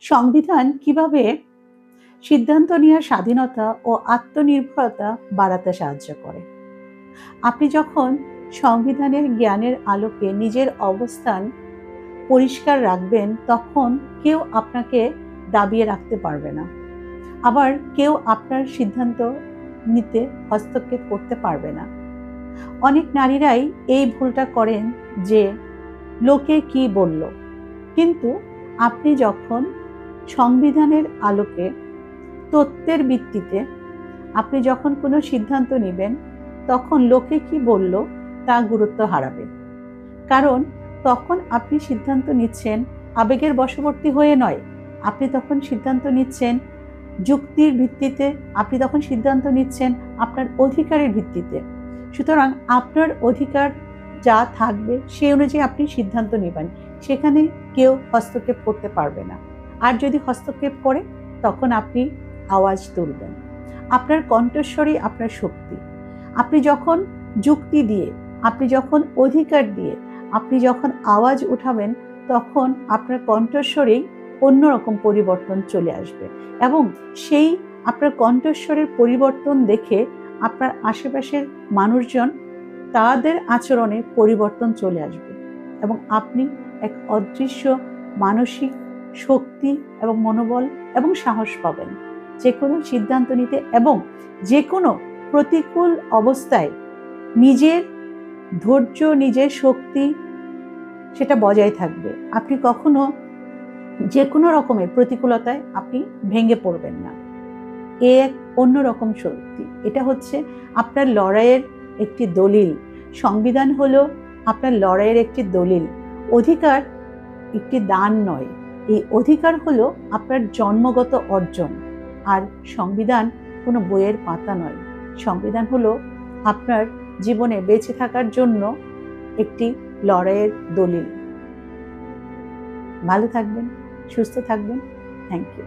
সংবিধান কিভাবে সিদ্ধান্ত নেওয়ার স্বাধীনতা ও আত্মনির্ভরতা বাড়াতে সাহায্য করে? আপনি যখন সংবিধানের জ্ঞানের আলোকে নিজের অবস্থান পরিষ্কার রাখবেন, তখন কেউ আপনাকে দাবিয়ে রাখতে পারবে না। আবার কেউ আপনার সিদ্ধান্ত নিতে হস্তক্ষেপ করতে পারবে না। অনেক নারীরাই এই ভুলটা করেন যে লোকে কি বলল, কিন্তু আপনি যখন সংবিধানের আলোকে তথ্যের ভিত্তিতে আপনি যখন কোনো সিদ্ধান্ত নেবেন, তখন লোকে কি বলল তা গুরুত্ব হারাবে। কারণ তখন আপনি সিদ্ধান্ত নিচ্ছেন আবেগের বশবর্তী হয়ে নয়, আপনি তখন সিদ্ধান্ত নিচ্ছেন যুক্তির ভিত্তিতে, আপনি তখন সিদ্ধান্ত নিচ্ছেন আপনার অধিকারের ভিত্তিতে। সুতরাং আপনার অধিকার যা থাকবে সেই অনুযায়ী আপনি সিদ্ধান্ত নেবেন, সেখানে কেউ হস্তক্ষেপ করতে পারবে না। আর যদি হস্তক্ষেপ করে, তখন আপনি আওয়াজ তুলবেন। আপনার কণ্ঠস্বরই আপনার শক্তি। আপনি যখন যুক্তি দিয়ে, আপনি যখন অধিকার দিয়ে, আপনি যখন আওয়াজ উঠাবেন, তখন আপনার কণ্ঠস্বরেই অন্যরকম পরিবর্তন চলে আসবে, এবং সেই আপনার কণ্ঠস্বরের পরিবর্তন দেখে আপনার আশেপাশের মানুষজন, তাদের আচরণে পরিবর্তন চলে আসবে, এবং আপনি এক অদৃশ্য মানসিক শক্তি এবং মনোবল এবং সাহস পাবেন যে কোনো সিদ্ধান্ত নিতে, এবং যে কোনো প্রতিকূল অবস্থায় নিজের ধৈর্য, নিজের শক্তি সেটা বজায় থাকবে। আপনি কখনো যে কোনো রকমের প্রতিকূলতায় আপনি ভেঙে পড়বেন না। এ এক অন্যরকম শক্তি। এটা হচ্ছে আপনার লড়াইয়ের একটি দলিল। সংবিধান হলো আপনার লড়াইয়ের একটি দলিল। অধিকার একটি দান নয়, এই অধিকার হলো আপনার জন্মগত অর্জন। আর সংবিধান কোনো বইয়ের পাতা নয়, সংবিধান হলো আপনার জীবনে বেঁচে থাকার জন্য একটি লড়াইয়ের দলিল। ভালো থাকবেন, সুস্থ থাকবেন। Thank you.